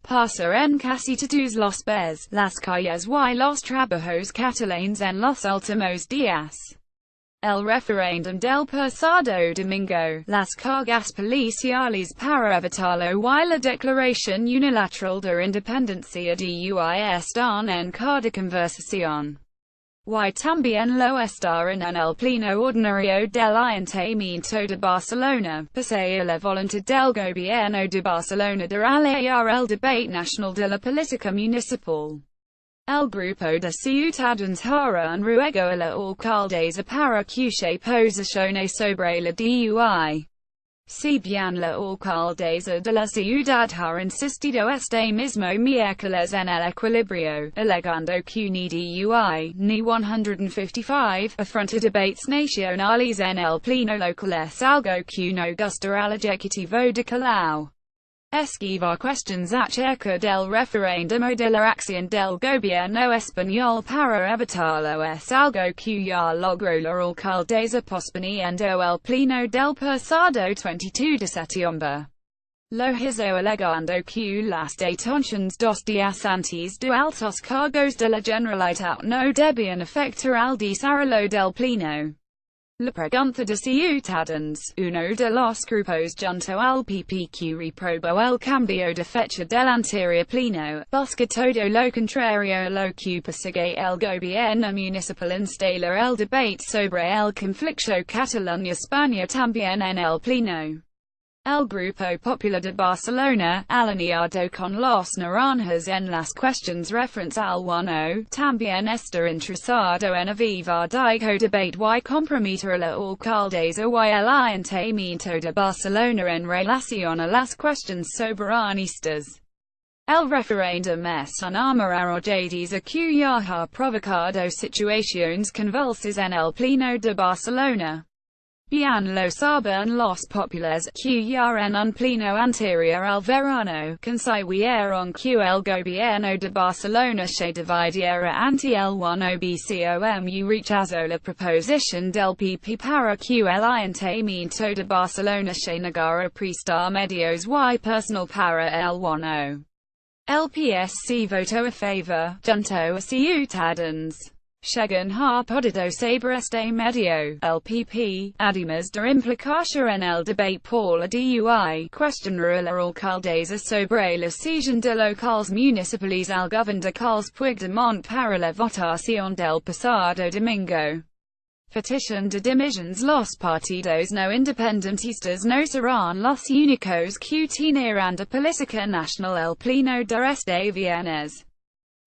Pasa casi todos los las calles y los trabajos catalanes en los últimos días. El referéndum del pasado domingo, las cargas policiales para evitarlo y la declaración unilateral de independencia están en cada conversación. Y también lo estarán en el pleno ordinario del ayuntamiento de Barcelona. Pese a la voluntad del gobierno de Barcelona de alargar el debate nacional de la política municipal, el grupo de ciudadanos hará un ruego a la alcaldesa para que se posicione sobre la DUI. Si bien la alcaldesa de la ciudad ha insistido este mismo miércoles en el equilibrio, alegando que ni DUI, ni 155, afronta debates nacionales en el pleno local es algo que no gustará al ejecutivo de Colau. Esquivar cuestiones acerca del referéndum o de la acción del gobierno español para evitarlo es algo que ya logró la alcaldesa posponiendo el pleno del pasado 22 de septiembre. Lo hizo alegando que las detenciones 2 días antes de altos cargos de la Generalitat no debían afectar al desarrollo del pleno. La pregunta de ciudadanos, uno de los grupos junto al PP que reprobó el cambio de fecha del anterior pleno, busca todo lo contrario a lo que persigue el gobierno municipal instalar el debate sobre el conflicto Cataluña-España también en el pleno. El Grupo Popular de Barcelona, alineado con los naranjas en las cuestiones referentes al 1, también está interesado en avivar dicho debate y comprometer a la alcaldesa y el ayuntamiento de Barcelona en relación a las cuestiones soberanistas. El referéndum es una arrojadiza que ya ha provocado situaciones convulsas en el pleno de Barcelona. Bien lo saben los populares, que ya en un pleno anterior al verano, consiguieron que el gobierno de Barcelona se dividiera ante el 1 bcom rechazó la proposición del PP para que el ayuntamiento de Barcelona se negara a prestar medios y personal para el 1. El PSC votó a favor, junto a ciudadanos. Llegan ha podido sobre este medio, el PP, además de implicarse en el debate por la DUI, cuestionará a la alcaldesa sobre la cesión de locales municipales al gobierno de Carles Puigdemont para la votación del pasado domingo. Petición de dimisiones. Los partidos no independentistas no serán los únicos que tendrán de política nacional el pleno de este viernes.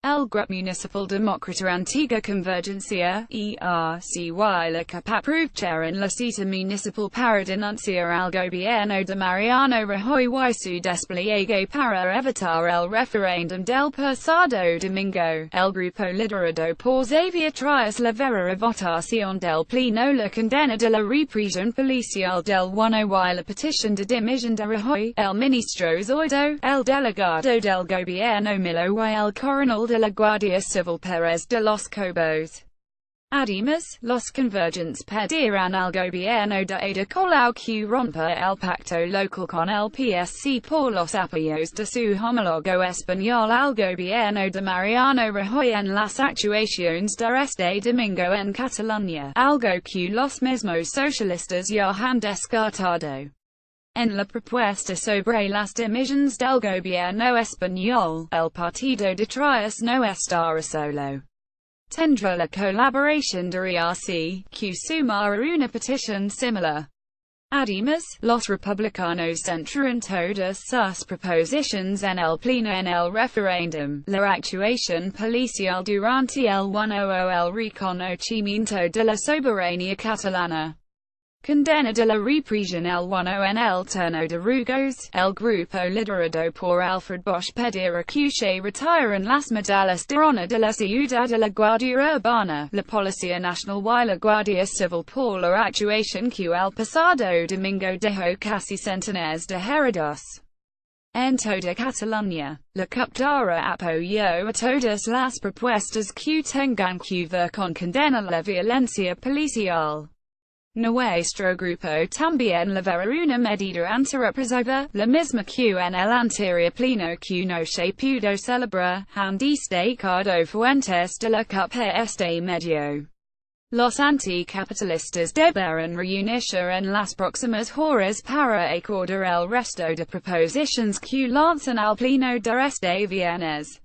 El Grupo Municipal Demócrata Antigua Convergencia, ERCY la que aprovechará en la cita municipal para denunciar al gobierno de Mariano Rajoy y su despliegue para evitar el referéndum del pasado domingo. El grupo liderado por Xavier tras la vera votación del pleno la condena de la represión policial del 1 y la petición de dimisión de Rajoy, el ministro Zoido, el delegado del gobierno Milo y el coronel de la Guardia Civil Pérez de los Cobos. Además, los convergentes pedirán al gobierno de Colau que rompa el pacto local con el PSC por los apoyos de su homólogo español al gobierno de Mariano Rajoy en las actuaciones de este domingo en Cataluña, algo que los mismos socialistas ya han descartado. En la propuesta sobre las dimisiones del gobierno español, el partido de Trias no estará solo. Tendrá la colaboración de ERC, que sumará una petición similar. Además, los republicanos centran todas sus proposiciones en el pleno en el referéndum, la actuación policial durante el 1 o el reconocimiento de la soberanía catalana. Condena de la represión el 1 en el turno de Rugos, el grupo liderado por Alfred Bosch pedirá que se retiren las medallas de honor de la ciudad de la Guardia Urbana, la Policía Nacional y la Guardia Civil por la actuación que el pasado domingo dejó casi centenares de heridos. En toda Cataluña, la captura apoyó a todas las propuestas que tengan que ver con condenar la violencia policial. Nuestro grupo también le verá una medida antirrepresiva, la misma que en el anterior pleno que no se pudo celebrar, han destacado fuentes de la CUP este medio. Los anticapitalistas deberán reunirse en las próximas horas para acordar el resto de proposiciones que lanzan al pleno de este viernes.